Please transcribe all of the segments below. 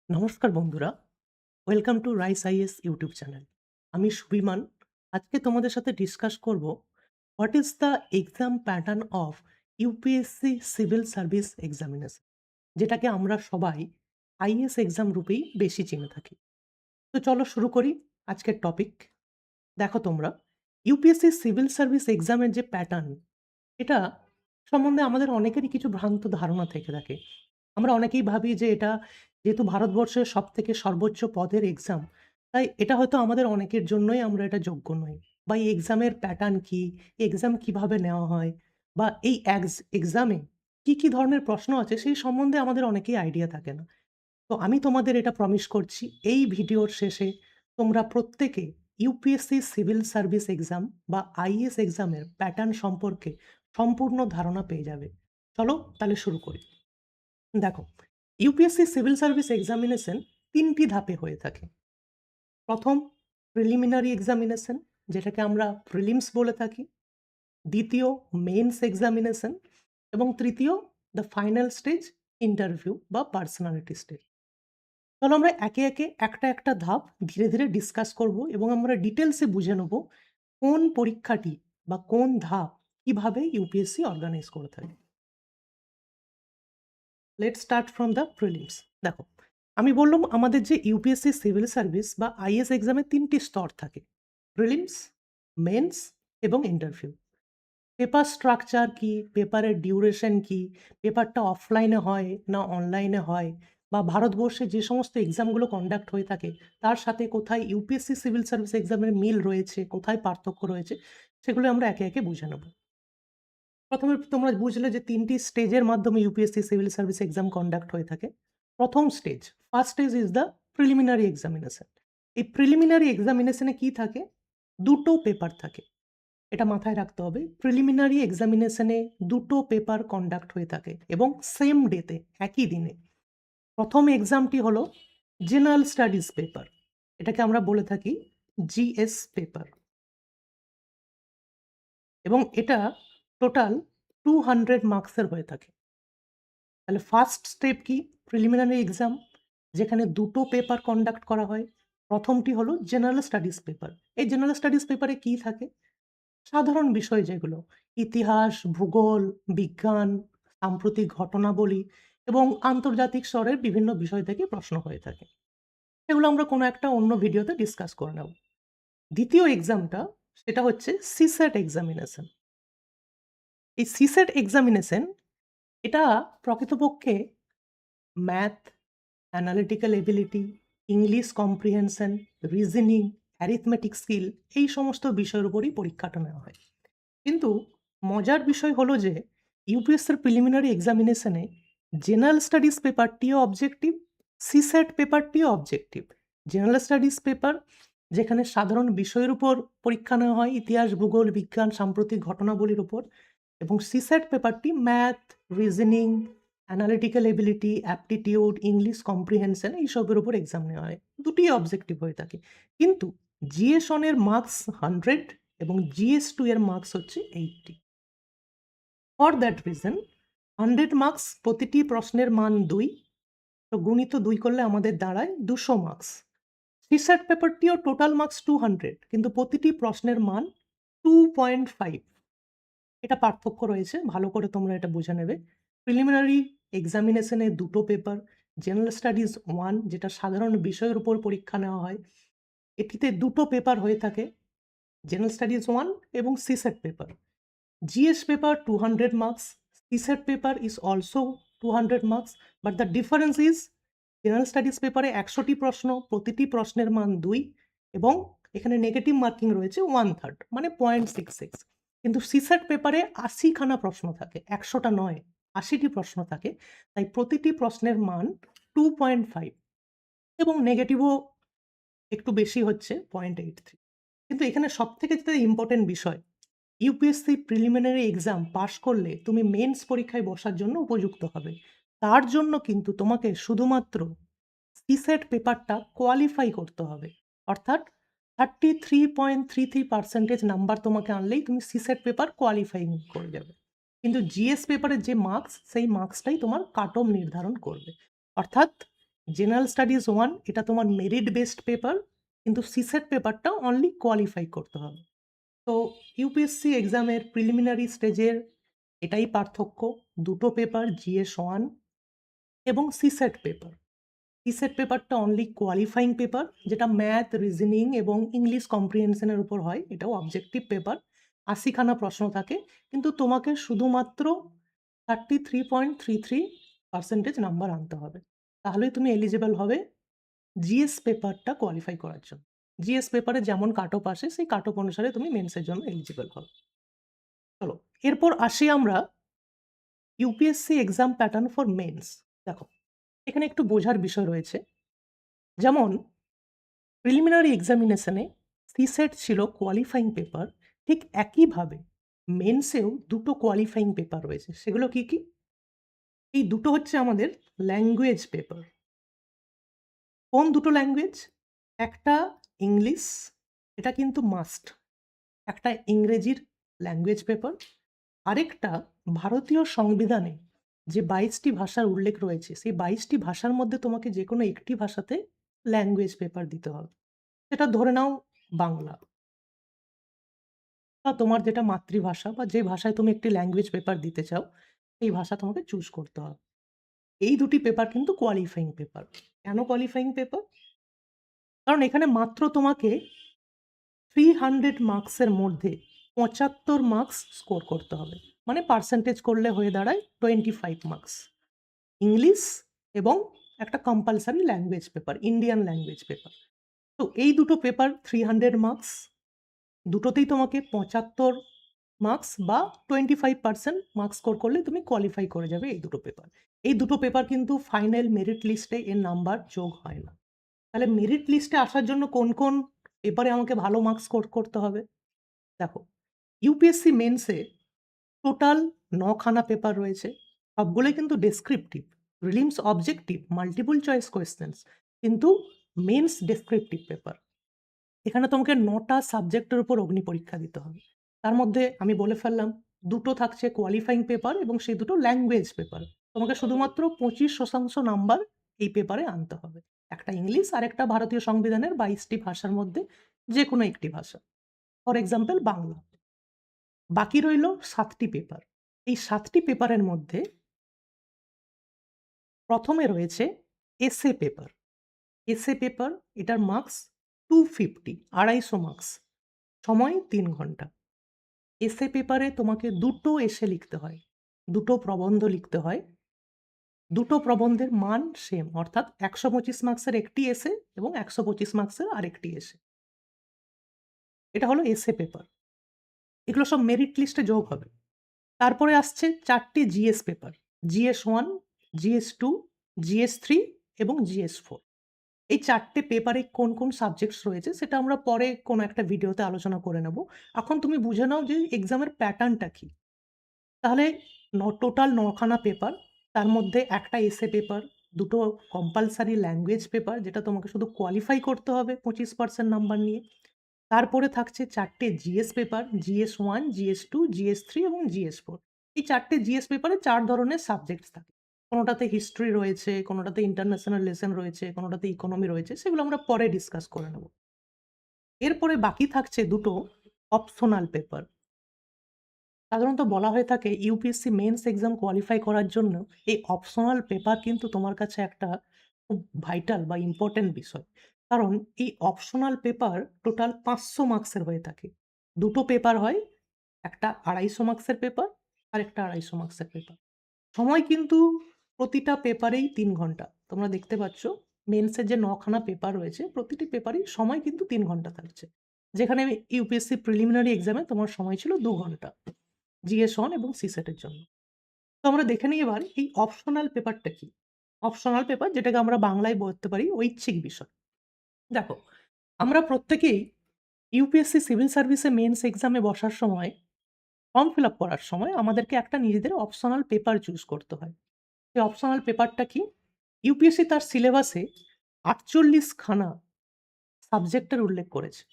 নমস্কার বন্ধুরা, welcome to rice IAS YouTube channel. আমি সুবিমান। আজকে তোমাদের সাথে ডিসকাস করব what is the exam pattern of UPSC civil service examination, যেটাকে আমরা সবাই আইএস এক্সাম রূপেই বেশি চিনে থাকি। তো চলো শুরু করি আজকের টপিক। দেখো তোমরা, ইউপিএসসি সিভিল সার্ভিস এক্সামের যে প্যাটার্ন, এটা সম্বন্ধে আমাদের অনেকেরই কিছু ভ্রান্ত ধারণা থেকে থাকে। আমরা অনেকেই ভাবি যে এটা যেহেতু ভারতবর্ষের সবথেকে সর্বোচ্চ পদের এক্সাম, তাই এটা হয়তো আমাদের অনেকের জন্যই আমরা এটা যোগ্য নই। বা এই এক্সামের প্যাটার্ন কি? এক্সাম কিভাবে নেওয়া হয়? বা এই এক্সামে কি ধরনের প্রশ্ন আছে সেই সম্বন্ধে আমাদের অনেকেই আইডিয়া থাকে না। তো আমি তোমাদের এটা প্রমিস করছি, এই ভিডিওর শেষে তোমরা প্রত্যেকে ইউপিএসসি সিভিল সার্ভিস এক্সাম বা আইএএস এক্সামের প্যাটার্ন সম্পর্কে সম্পূর্ণ ধারণা পেয়ে যাবে। চলো তাহলে শুরু করি। দেখো, ইউপিএসসি সিভিল সার্ভিস এক্সামিনেশন ৩ টি ধাপে হয়ে থাকে। প্রথম প্রিলিমিনারি এক্সামিনেশন, যেটাকে আমরা প্রিলিমস বলে থাকি। দ্বিতীয় মেইনস এক্সামিনেশন এবং তৃতীয় দ্য ফাইনাল স্টেজ ইন্টারভিউ বা পার্সোনালিটি স্টেজ। চলো আমরা একে একে একটা ধাপ ধীরে ধীরে ডিসকাস করব এবং আমরা ডিটেলসে বুঝে নেব কোন পরীক্ষাটি বা কোন ধাপ কিভাবে ইউপিএসসি অর্গানাইজ করে থাকে। Let's start from the prelims. দেখো, আমি বললাম আমাদের যে ইউপিএসসি সিভিল সার্ভিস বা আইএস এক্সামে ৩টি স্তর থাকে: প্রিলিমস, মেন্স এবং ইন্টারভিউ। পেপার স্ট্রাকচার কি, পেপারের ডিউরেশন কি, পেপারটা অফলাইনে হয় না অনলাইনে হয়, বা ভারতবর্ষে যে সমস্ত এক্সামগুলো কন্ডাক্ট হয়ে থাকে তার সাথে কোথায় ইউপিএসসি সিভিল সার্ভিস এক্সামের মিল রয়েছে, কোথায় পার্থক্য রয়েছে, সেগুলো আমরা একে একে বুঝে নেব। প্রথমে তোমরা বুঝলে যে ৩টি স্টেজের মাধ্যমে UPSC civil service exam conduct হয়ে থাকে। প্রথম stage, first stage is the preliminary examination. এই প্রিলিমিনারি এক্সামিনেশনে কি থাকে? দুটো পেপার থাকে। এটা মাথায় রাখতে হবে। প্রিলিমিনারি এক্সামিনেশনে দুটো পেপার কন্ডাক্ট হয়ে থাকে এবং সেম ডেতে, একই দিনে। প্রথম এক্সামটি হলো জেনারেল স্টাডিজ পেপার, এটাকে আমরা বলে থাকি জিএস পেপার, এবং এটা টোটাল 200 মার্কসের হয়ে থাকে। তাহলে ফার্স্ট স্টেপ কি? প্রিলিমিনারি এক্সাম, যেখানে দুটো পেপার কন্ডাক্ট করা হয়। প্রথমটি হলো জেনারেল স্টাডিজ পেপার। এই জেনারেল স্টাডিজ পেপারে কি থাকে? সাধারণ বিষয় যেগুলো ইতিহাস, ভূগোল, বিজ্ঞান, সাম্প্রতিক ঘটনাবলী এবং আন্তর্জাতিক স্তরের বিভিন্ন বিষয় থেকে প্রশ্ন হয়ে থাকে। এগুলো আমরা কোনো একটা অন্য ভিডিওতে ডিসকাস করে নেব। দ্বিতীয় এক্সামটা, সেটা হচ্ছে সিস্যাট এক্সামিনেশন। এই সিস্যাট এক্সামিনেশন, এটা প্রকৃতপক্ষে math, analytical ability, English comprehension, reasoning, arithmetic skill, এই সমস্ত বিষয়ের উপরই পরীক্ষাটা নেওয়া হয়। কিন্তু মজার বিষয় হলো যে ইউপিএসসির প্রিলিমিনারি এক্সামিনেশনে জেনারেল স্টাডিজ পেপারটিও অবজেক্টিভ, সিস্যাট পেপারটিও অবজেক্টিভ। জেনারেল স্টাডিজ পেপার, যেখানে সাধারণ বিষয়ের উপর পরীক্ষা নেওয়া হয়, ইতিহাস, ভূগোল, বিজ্ঞান, সাম্প্রতিক ঘটনাবলীর উপর, এবং সিস্যাট পেপারটি math, reasoning, analytical ability, aptitude, English comprehension, এইসবের উপর এক্সাম নেওয়া হয়। দুটিই অবজেক্টিভ হয়ে থাকে। কিন্তু জিএস 1 এর মার্কস 100 এবং জিএস 2 এর মার্কস হচ্ছে 80। ফর দ্যাট রিজন 100 মার্কস, প্রতিটি প্রশ্নের মান 2, তো গুণিত 2 করলে আমাদের দাঁড়ায় 200 মার্কস। সিস্যাট পেপারটিও টোটাল মার্কস 200, কিন্তু প্রতিটি প্রশ্নের মান 2.5। এটা পার্থক্য রয়েছে, ভালো করে তোমরা এটা বুঝে নেবে। প্রিলিমিনারি এক্সামিনেশনে দুটো পেপার, জেনারেল স্টাডিজ 1, যেটা সাধারণ বিষয়ের উপর পরীক্ষা নেওয়া হয়, এটিতে দুটো পেপার হয়ে থাকে, জেনারেল স্টাডিজ 1 এবং সিস্যাট paper. GS paper 200 marks, CSAT paper is also 200 marks, but the difference is general studies পেপারে 100টি প্রশ্ন, প্রতিটি প্রশ্নের মান 2, এবং এখানে নেগেটিভ মার্কিং রয়েছে 1/3 মানে 0.66। কিন্তু সিস্যাট পেপারে 80 খানা প্রশ্ন থাকে, 100টা নয়, 80টি প্রশ্ন থাকে, তাই প্রতিটি প্রশ্নের মান 2.5 এবং নেগেটিভও একটু বেশি হচ্ছে 0.83। কিন্তু এখানে সবথেকে যেটা ইম্পোর্টেন্ট বিষয়, ইউপিএসসি প্রিলিমিনারি এক্সাম পাশ করলে তুমি মেন্স পরীক্ষায় বসার জন্য উপযুক্ত হবে। তার জন্য কিন্তু তোমাকে শুধুমাত্র সিস্যাট পেপারটা কোয়ালিফাই করতে হবে। অর্থাৎ 33.33% নাম্বার তোমাকে আনলেই তুমি সিস্যাট পেপার কোয়ালিফাইং করে যাবে। কিন্তু জিএস পেপারের যে মার্কস, সেই মার্কসটাই তোমার কাট অফ নির্ধারণ করবে। অর্থাৎ জেনারেল স্টাডিজ 1 এটা তোমার মেরিট বেসড পেপার, কিন্তু সিসেট পেপারটা অনলি কোয়ালিফাই করতে হবে। তো ইউপিএসসি এক্সামের প্রিলিমিনারি স্টেজের এটাই পার্থক্য। দুটো পেপার জিএস 1 এবং সিসেট পেপার। সিসেট পেপারটা অনলি কোয়ালিফাইং পেপার, যেটা ম্যাথ, রিজনিং এবং ইংলিশ কম্প্রিহেনশনের উপর হয়। এটাও অবজেক্টিভ পেপার। ৮০ খানা প্রশ্ন থাকে, কিন্তু তোমাকে শুধুমাত্র 33.33% নাম্বার আনতে হবে। তাহলেই তুমি এলিজিবল হবে জিএস পেপারটা কোয়ালিফাই করার জন্য। জিএস পেপারে যেমন কাট অফ আসে সেই কাট অফ অনুসারে তুমি মেন্সের জন্য এলিজিবল হবে। চলো এরপর আসি আমরা UPSC exam pattern for mains. দেখো এখানে একটু বোঝার বিষয় রয়েছে। যেমন প্রিলিমিনারি এক্সামিনেশনে সিসেট ছিল কোয়ালিফাইং পেপার, ঠিক একইভাবে মেন্সেও দুটো কোয়ালিফাইং পেপার রয়েছে। সেগুলো কি কি? এই দুটো হচ্ছে আমাদের ল্যাঙ্গুয়েজ পেপার। কোন দুটো ল্যাঙ্গুয়েজ? একটা ইংলিশ, এটা কিন্তু মাস্ট, একটা ইংরেজির ল্যাঙ্গুয়েজ পেপার। আরেকটা ভারতীয় সংবিধানে যে ২২টি ভাষার উল্লেখ রয়েছে, সেই ২২টি ভাষার মধ্যে তোমাকে যে কোনো একটি ভাষাতে ল্যাঙ্গুয়েজ পেপার দিতে হবে। সেটা ধরে নাও বাংলা, বা তোমার যেটা মাতৃভাষা বা যে ভাষায় তুমি একটি ল্যাঙ্গুয়েজ পেপার দিতে চাও, সেই ভাষা তোমাকে চুজ করতে হবে। এই দুটি পেপার কিন্তু কোয়ালিফাইং পেপার। কেন কোয়ালিফাইং পেপার? কারণ এখানে মাত্র তোমাকে 300 মার্কসের মধ্যে ৭৫ মার্কস স্কোর করতে হবে। মানে পার্সেন্টেজ করলে হয়ে দাঁড়ায় 25 মার্কস। ইংলিশ এবং একটা compulsory language paper, Indian language paper. তো এই দুটো পেপার 300 মার্কস, দুটোতেই তোমাকে ৭৫ মার্কস বা 25% মার্কস স্কোর করলে তুমি কোয়ালিফাই করে যাবে এই দুটো পেপার। এই দুটো পেপার কিন্তু ফাইনাল মেরিট লিস্টে এর নাম্বার যোগ হয় না। তাহলে মেরিট লিস্টে আসার জন্য কোন কোন পেপারে আমাকে ভালো মার্কস স্কোর করতে হবে? দেখো, ইউপিএসসি মেন্সে টোটাল ৯ খানা পেপার রয়েছে। সবগুলোই কিন্তু descriptive. Prelims objective, multiple choice questions, কিন্তু মেন্স ডেসক্রিপটিভ পেপার। এখানে তোমাকে ৯টা সাবজেক্টের উপর অগ্নি পরীক্ষা দিতে হবে। তার মধ্যে আমি বলে ফেললাম, দুটো থাকছে কোয়ালিফাইং পেপার এবং সেই দুটো ল্যাঙ্গুয়েজ পেপার। তোমাকে শুধুমাত্র 25% নাম্বার এই পেপারে আনতে হবে। একটা ইংলিশ আর একটা ভারতীয় সংবিধানের ২২টি ভাষার মধ্যে যে কোনো একটি ভাষা। For example Bangla. বাকি রইল ৭টি পেপার। এই ৭টি পেপারের মধ্যে প্রথমে রয়েছে এসে পেপার। এসে পেপার, এটার মার্কস 250, ২৫০ মার্কস। সময় ৩ ঘন্টা। এসে পেপারে তোমাকে দুটো এসে লিখতে হয়, দুটো প্রবন্ধ লিখতে হয়। দুটো প্রবন্ধের মান সেম, অর্থাৎ ১২৫ মার্কসের একটি এসে এবং ১২৫ মার্কসের আরেকটি এসে। এটা হলো এসে পেপার। এগুলো সব মেরিট লিস্টে যোগ হবে। তারপরে আসছে ৪টি GS paper. GS 1, GS 2, GS 3 এবং জিএস 4। এই ৪টে পেপারে কোন কোন সাবজেক্টস রয়েছে সেটা আমরা পরে কোনো একটা ভিডিওতে আলোচনা করে নেব। এখন তুমি বুঝে নাও যে এক্সামের প্যাটার্নটা কি। তাহলে টোটাল ৯ খানা পেপার, তার মধ্যে একটা এসে পেপার, দুটো কম্পালসারি ল্যাঙ্গুয়েজ পেপার যেটা তোমাকে শুধু কোয়ালিফাই করতে হবে 25% নাম্বার নিয়ে। তারপরে থাকছে ৪টে GS paper, GS 1, GS 2, GS 3 এবং জিএস 4। এই ৪টে জিএস পেপারে ৪ ধরনের সাবজেক্টস থাকে। কোনোটাতে হিস্ট্রি রয়েছে, কোনোটাতে ইন্টারন্যাশনাল লেসন রয়েছে, কোনোটাতে ইকোনমি রয়েছে, সেগুলো আমরা পরে ডিসকাস করে নেব। এরপরে বাকি থাকছে দুটো অপশনাল পেপার। সাধারণত বলা হয়ে থাকে ইউপিএসসি মেন্স এক্সাম কোয়ালিফাই করার জন্য এই অপশনাল পেপার কিন্তু তোমার কাছে একটা খুব ভাইটাল বা ইম্পর্টেন্ট বিষয়। কারণ এই অপশনাল পেপার টোটাল ৫০০ মার্কসের হয়ে থাকে। দুটো পেপার হয়, একটা ২৫০ মার্কসের পেপার আর একটা ২৫০ মার্কসের পেপার। সময় কিন্তু প্রতিটা পেপারেই ৩ ঘন্টা। তোমরা দেখতে পাচ্ছ মেন্সের যে ৯ খানা পেপার রয়েছে প্রতিটি পেপারেই সময় কিন্তু ৩ ঘন্টা থাকছে। যেখানে ইউপিএসসি প্রিলিমিনারি এক্সামে তোমার সময় ছিল ২ ঘন্টা। জিএস 1 এবং সিসেটের জন্য। তো আমরা দেখে নিই এবার এই অপশনাল পেপারটা কি? অপশনাল পেপার যেটাকে আমরা বাংলায় বলতে পারি ঐচ্ছিক বিষয়। দেখো, আমরা প্রত্যেকেই ইউপিএসসি সিভিল সার্ভিসে মেন্স এক্সামে বসার সময়, ফর্ম ফিল আপ করার সময় আমাদেরকে একটা নিজেদের অপশনাল পেপার চুজ করতে হয়। সেই অপশনাল পেপারটা কি? ইউপিএসসি তার সিলেবাসে ৪৮ খানা সাবজেক্টের উল্লেখ করেছে।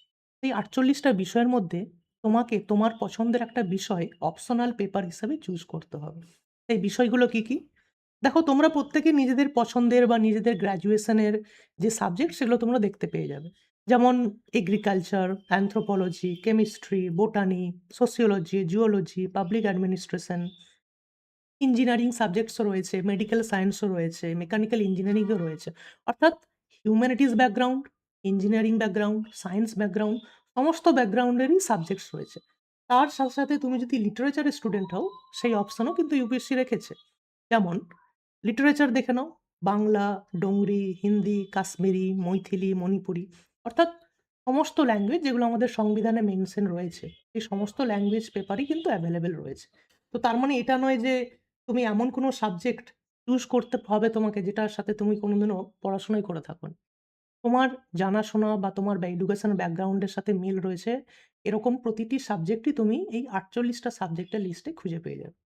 এই ৪৮টা বিষয়ের মধ্যে তোমাকে তোমার পছন্দের একটা বিষয় অপশনাল পেপার হিসেবে চুজ করতে হবে। সেই বিষয়গুলো কি কি? দেখো তোমরা প্রত্যেকে নিজেদের পছন্দের বা নিজেদের গ্র্যাজুয়েশনের যে সাবজেক্ট সেগুলো তোমরা দেখতে পেয়ে যাবে। যেমন agriculture, anthropology, chemistry, botany, sociology, geology, public administration, engineering সাবজেক্টসও রয়েছে, মেডিকেল সায়েন্সও রয়েছে, মেকানিক্যাল ইঞ্জিনিয়ারিংও রয়েছে। অর্থাৎ humanities background, engineering background, science background সমস্ত ব্যাকগ্রাউন্ডেরই সাবজেক্টস রয়েছে। তার সাথে, সাথে তুমি যদি লিটারেচারের স্টুডেন্ট হও সেই অপশনও কিন্তু ইউপিএসসি রেখেছে। যেমন লিটারেচার দেখে নাও, বাংলা, ডোংরি, হিন্দি, কাশ্মীরি, মৈথিলি, মণিপুরি অর্থাৎ সমস্ত ল্যাঙ্গুয়েজ যেগুলো আমাদের সংবিধানে মেনশন রয়েছে, এই সমস্ত ল্যাঙ্গুয়েজ পেপারই কিন্তু অ্যাভেলেবেল রয়েছে। তো তার মানে এটা নয় যে তুমি এমন কোনো সাবজেক্ট চুজ করতে হবে তোমাকে যেটার সাথে তুমি কোনোদিনও পড়াশোনাই করে থাকোনি। তোমার জানাশোনা বা তোমার এডুকেশন ব্যাকগ্রাউন্ডের সাথে মিল রয়েছে এরকম প্রতিটি সাবজেক্টই তুমি এই ৪৮ টা সাবজেক্টের লিস্টে খুঁজে পেয়ে যাবে।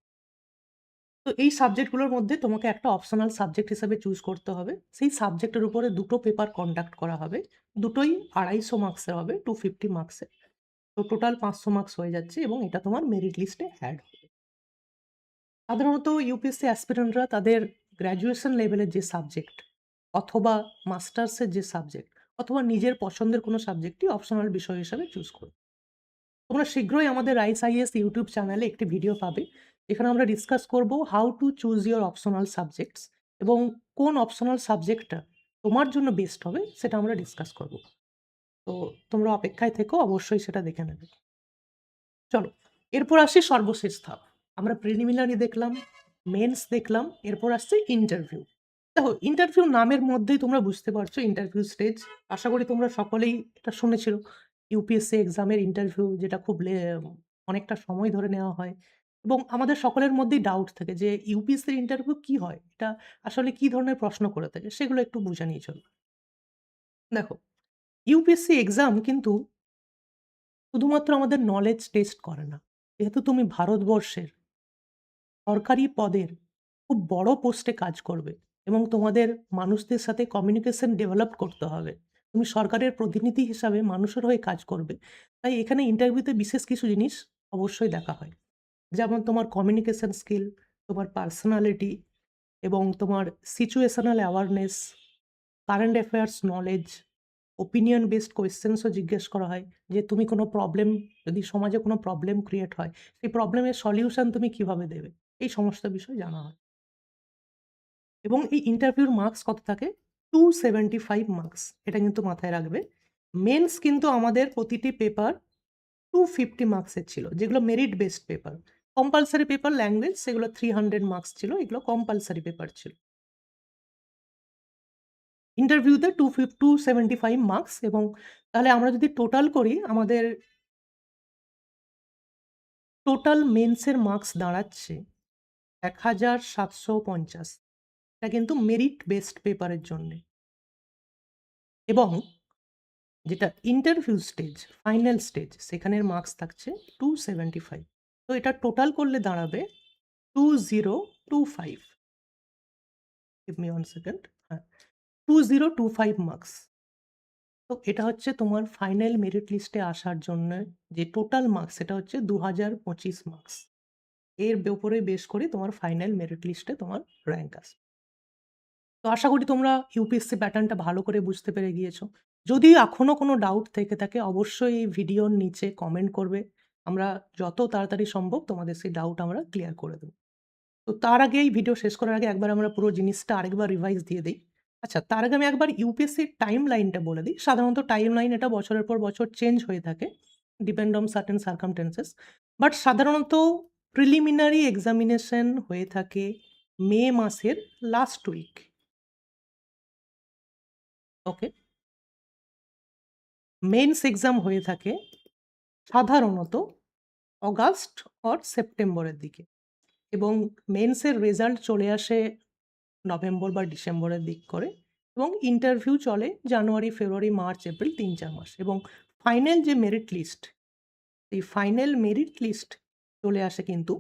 তো এই সাবজেক্টগুলোর মধ্যে তোমাকে একটা অপশনাল সাবজেক্ট হিসেবে চুজ করতে হবে। সেই সাবজেক্টের উপরে ২ টো পেপার কন্ডাক্ট করা হবে। দুটোই ২৫০ মার্কসের হবে, 250 মার্কসের। তো টোটাল ৫০০ মার্কস হয়ে যাচ্ছে এবং এটা তোমার মেরিট লিস্টে এড হবে। সাধারণত ইউপিএসসি অ্যাসপিরেন্টরা তাদের গ্র্যাজুয়েশন লেভেলের যে সাবজেক্ট অথবা মাস্টার্সের যে সাবজেক্ট অথবা নিজের পছন্দের কোনো সাবজেক্টই অপশনাল বিষয় হিসেবে চুজ করবে। তোমরা শীঘ্রই আমাদের রাইস আইএস ইউটিউব চ্যানেলে একটি ভিডিও পাবে। যেখানে আমরা ডিসকাস করব how to choose your optional subjects এবং কোন অপশনাল সাবজেক্টটা তোমার জন্য বেস্ট হবে সেটা আমরা ডিসকাস করব। তো তোমরা অপেক্ষায় থেকো, অবশ্যই সেটা দেখে নেবে। চলো, এরপর আসি সর্বশেষ ধাপ। আমরা প্রিলিমিনারি দেখলাম, মেন্স দেখলাম, এরপর আসছে ইন্টারভিউ। দেখো ইন্টারভিউ নামের মধ্যেই তোমরা বুঝতে পারছো ইন্টারভিউ স্টেজ। আশা করি তোমরা সকলেই এটা শুনেছিল। ইউপিএসসি এক্সামের ইন্টারভিউ যেটা খুব অনেকটা সময় ধরে নেওয়া হয় এবং আমাদের সকলের মধ্যেই ডাউট থাকে যে ইউপিএসসির ইন্টারভিউ কি হয়? এটা আসলে কি ধরনের প্রশ্ন করে থাকে? সেগুলো একটু বুঝে নিয়ে চলো। দেখো, ইউপিএসসি এক্সাম কিন্তু শুধুমাত্র আমাদের নলেজ টেস্ট করে না। যেহেতু তুমি ভারতবর্ষের সরকারি পদের খুব বড় পোস্টে কাজ করবে এবং তোমাদের মানুষদের সাথে কমিউনিকেশন ডেভেলপ করতে হবে। তুমি সরকারের প্রতিনিধি হিসাবে মানুষের হয়ে কাজ করবে। তাই এখানে ইন্টারভিউতে বিশেষ কিছু জিনিস অবশ্যই দেখা হয়। যেমন তোমার কমিউনিকেশন স্কিল, তোমার পার্সোনালিটি এবং তোমার situational awareness, current affairs knowledge, opinion based কোয়েশ্চেন্সও জিজ্ঞেস করা হয় যে তুমি কোনো প্রবলেম যদি সমাজে কোনো প্রবলেম ক্রিয়েট হয়, সেই প্রবলেমের সলিউশন তুমি কিভাবে দেবে? এই সমস্ত বিষয় জানা হয়। এবং এই ইন্টারভিউর মার্কস কত থাকে? 275 মার্কস। এটা কিন্তু মাথায় রাখবে। মেন্স কিন্তু আমাদের প্রতিটি পেপার 250 মার্কসের ছিল, যেগুলো merit based paper. Compulsory paper language সেগুলো 300 মার্কস ছিল। এগুলো কম্পালসরি পেপার ছিল। ইন্টারভিউতে 275 মার্কস এবং তাহলে আমরা যদি টোটাল করি আমাদের টোটাল মেন্সের মার্কস দাঁড়াচ্ছে ১৭৫০। এটা কিন্তু মেরিট বেসড পেপারের জন্যে। এবং যেটা ইন্টারভিউ স্টেজ, ফাইনাল স্টেজ সেখানের মার্কস থাকছে 275। তো এটা টোটাল করলে দাঁড়াবে 2025। Give me 1 second. হ্যাঁ, 2025 মার্কস। তো এটা হচ্ছে তোমার ফাইনাল মেরিট লিস্টে আসার জন্য যে টোটাল মার্কস সেটা হচ্ছে 2025 মার্কস। এর উপরে বেস করে তোমার ফাইনাল মেরিট লিস্টে তোমার র‍্যাংক আসবে। তো আশা করি তোমরা ইউপিএসসি প্যাটার্নটা ভালো করে বুঝতে পেরে গিয়েছো। যদি এখনো কোনো ডাউট থেকে থাকে অবশ্যই এই ভিডিওর নিচে কমেন্ট করবে। আমরা যত তাড়াতাড়ি সম্ভব তোমাদের সেই ডাউট আমরা ক্লিয়ার করে দেব। তো তার আগে এই ভিডিও শেষ করার আগে একবার আমরা পুরো জিনিসটা আরেকবার রিভাইজ দিয়ে দেই। আচ্ছা, তার আগে আমি একবার ইউপিএসসির টাইমলাইনটা বলে দিই। সাধারণত টাইমলাইন এটা বছরের পর বছর চেঞ্জ হয়ে থাকে। Depend on certain circumstances. But সাধারণত প্রিলিমিনারি এক্সামিনেশন হয়ে থাকে মে মাসের লাস্ট উইক। ওকে? মেইনস এক্সাম হয়ে থাকে সাধারণত অগাস্ট অর সেপ্টেম্বরের দিকে এবং মেন্সের রেজাল্ট চলে আসে নভেম্বর বা ডিসেম্বরের দিক করে এবং ইন্টারভিউ চলে জানুয়ারি, ফেব্রুয়ারি, মার্চ, এপ্রিল ৩-৪ মাস এবং ফাইনাল যে মেরিট লিস্ট, এই ফাইনাল মেরিট লিস্ট চলে আসে কিন্তু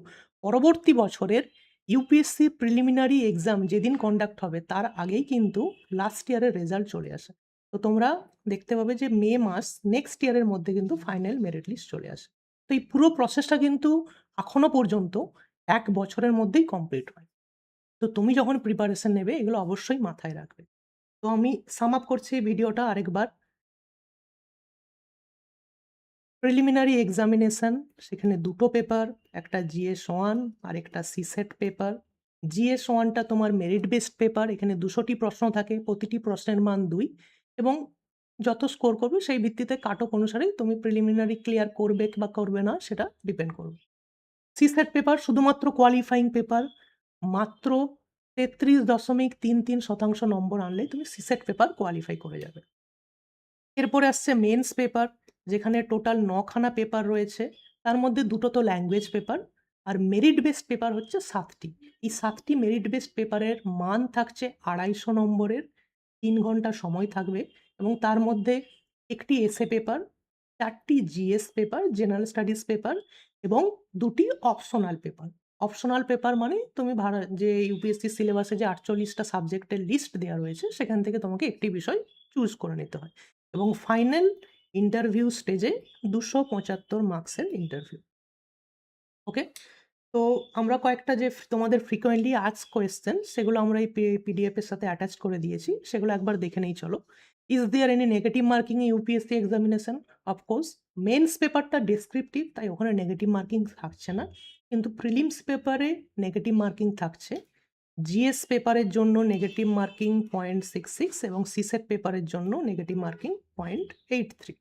পরবর্তী বছরের ইউপিএসসি প্রিলিমিনারি এক্সাম যেদিন কন্ডাক্ট হবে তার আগেই কিন্তু লাস্ট ইয়ারের রেজাল্ট চলে আসে। তো তোমরা দেখতে পাবে যে মে মাস নেক্সট ইয়ারের মধ্যে কিন্তু ফাইনাল মেরিট লিস্ট চলে আসে। তো এই পুরো প্রসেসটা কিন্তু এখনো পর্যন্ত ১ বছরের মধ্যেই কমপ্লিট হয়। তো তুমি যখন প্রিপারেশন নেবে এগুলো অবশ্যই মাথায় রাখবে। তো আমি সাম আপ করছি এই ভিডিওটা আরেকবার। প্রিলিমিনারি এক্সামিনেশন, সেখানে ২ টো পেপার, একটা GS1 আরেকটা CSET পেপার। GS1 টা তোমার মেরিট বেসড পেপার, এখানে ২০০ টি প্রশ্ন থাকে, প্রতিটি প্রশ্নের মান ২ এবং যত স্কোর করবে সেই ভিত্তিতে কাট অফ অনুসারে তুমি প্রিলিমিনারি ক্লিয়ার করবে বা করবে না সেটা ডিপেন্ড করবে। CSET পেপার শুধুমাত্র কোয়ালিফাইং পেপার, মাত্র 33.33% নম্বর আনলেই তুমি CSET পেপার কোয়ালিফাই করে যাবে। এরপরে আসছে মেন্স পেপার, যেখানে টোটাল ৯ খানা পেপার রয়েছে। তার মধ্যে ২ টো তো ল্যাঙ্গুয়েজ পেপার আর মেরিট বেসড পেপার হচ্ছে ৭ টি। এই ৭ টি মেরিট বেসড পেপারের মান থাকছে ২৫০ নম্বরের, ৩ ঘন্টা সময় থাকবে এবং তার মধ্যে ১টি এসে পেপার, ৪টি GS paper, general studies paper এবং ২টি অপশনাল পেপার। অপশনাল পেপার মানে তুমি যে ইউপিএসসি সিলেবাসে যে ৪৮টা সাবজেক্টের লিস্ট দেওয়া রয়েছে সেখান থেকে তোমাকে একটি বিষয় চুজ করে নিতে হয়। এবং ফাইনাল ইন্টারভিউ স্টেজে ২৭৫ মার্কসের ইন্টারভিউ। ওকে? তো আমরা কয়েকটা যে তোমাদের ফ্রিকোয়েন্টলি আস্কড কোয়েশ্চেন সেগুলো আমরা এই পিডিএফ এর সাথে অ্যাটাচ করে দিয়েছি। সেগুলো একবার দেখে নেই চলো। Is there any negative marking in UPSC examination? Of course mains পেপারটা ডেসক্রিপটিভ তাই ওখানে নেগেটিভ মার্কিং থাকছে না। কিন্তু প্রিলিমস পেপারে নেগেটিভ মার্কিং থাকছে। জিএস পেপারের জন্য নেগেটিভ মার্কিং 0.66 এবং সিসেট পেপারের জন্য negative marking 0.83।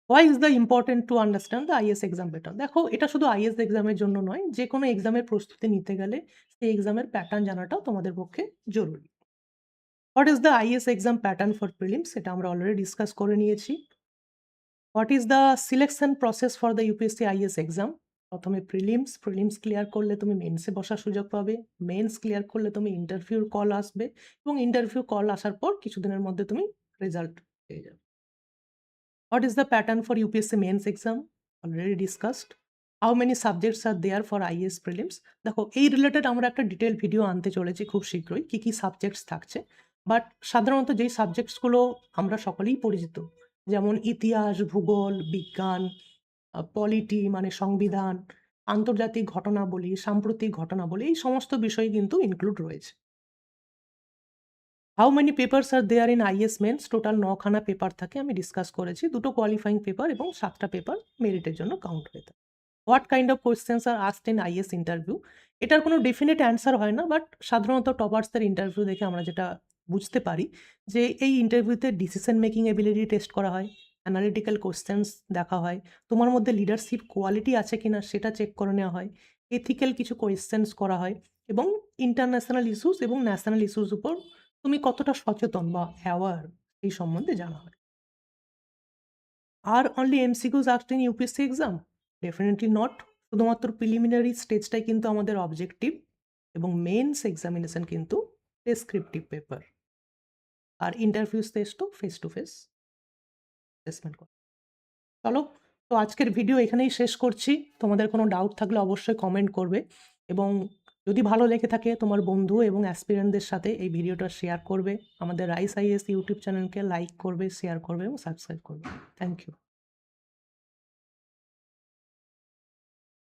Why is the important to understand the is exam pattern? দেখো এটা শুধু আইএস এক্সামের জন্য নয়, যে কোনো এক্সামের প্রস্তুতি নিতে গেলে সেই এক্সামের প্যাটার্ন জানাটাও তোমাদের পক্ষে জরুরি। What is the is exam pattern for prelims? এটা আমরা অলরেডি ডিসকাস করে নিয়েছি। What is the selection process for the UPSC is exam? প্রথমে প্রিলিমস ক্লিয়ার করলে তুমি মেন্সে বসার সুযোগ পাবে, মেন্স ক্লিয়ার করলে তুমি ইন্টারভিউর কল আসবে এবং ইন্টারভিউ কল আসার পর কিছুদিনের মধ্যে তুমি রেজাল্ট পেয়ে যাবে। What is the pattern for UPSC mains exam? Already discussed. How many subjects are there for IAS prelims? দেখো এই রিলেটেড আমরা একটা ডিটেল ভিডিও আনতে চলেছি খুব শীঘ্রই, কি সাবজেক্টস থাকছে। বাট সাধারণত যেই সাবজেক্টসগুলো আমরা সকলেই পরিচিত, যেমন ইতিহাস, ভূগোল, বিজ্ঞান, পলিটি মানে সংবিধান, আন্তর্জাতিক ঘটনাবলী, সাম্প্রতিক ঘটনাবলী, এই সমস্ত বিষয় কিন্তু ইনক্লুড রয়েছে। How many papers are there in IAS mains? Total ৯ খানা পেপার থাকে, আমি ডিসকাস করেছি। ২ টো কোয়ালিফাইং পেপার এবং ৭টা পেপার মেরিটের জন্য কাউন্ট হয়ে থাকে। What kind of questions are asked in IAS interview? এটার কোনো ডেফিনিট অ্যান্সার হয় না, বাট সাধারণত টপার্সদের ইন্টারভিউ দেখে আমরা যেটা বুঝতে পারি যে এই ইন্টারভিউতে ডিসিশন মেকিং এবিলিটি টেস্ট করা হয়, অ্যানালিটিক্যাল কোয়েশ্চেন্স দেখা হয়, তোমার মধ্যে লিডারশিপ কোয়ালিটি আছে কিনা সেটা চেক করে নেওয়া হয়, এথিক্যাল কিছু কোয়েশ্চেন্স করা হয় এবং ইন্টারন্যাশনাল ইস্যুস এবং ন্যাশনাল ইস্যুস উপর তুমি কতটা সচেতন বা অ্যাওয়ার এই সম্বন্ধে জানা হয়। আর only MCQs asked in UPSC exam? Definitely not. শুধুমাত্র প্রিলিমিনারি স্টেজটাই কিন্তু আমাদের অবজেক্টিভ এবং মেন্স এক্সামিনেশন কিন্তু ডেসক্রিপটিভ পেপার। আর ইন্টারভিউ স্টেজ তো ফেস টু ফেস অ্যাসেসমেন্ট করা। চলো, তো আজকের ভিডিও এখানেই শেষ করছি। তোমাদের কোনো ডাউট থাকলে অবশ্যই কমেন্ট করবে এবং যদি ভালো লেগে থাকে তোমার বন্ধু এবং অ্যাসপিরেন্টদের সাথে এই ভিডিওটা শেয়ার করবে। আমাদের রাইস আইএস ইউটিউব চ্যানেলকে লাইক করবে, শেয়ার করবে এবং সাবস্ক্রাইব করবে। Thank you.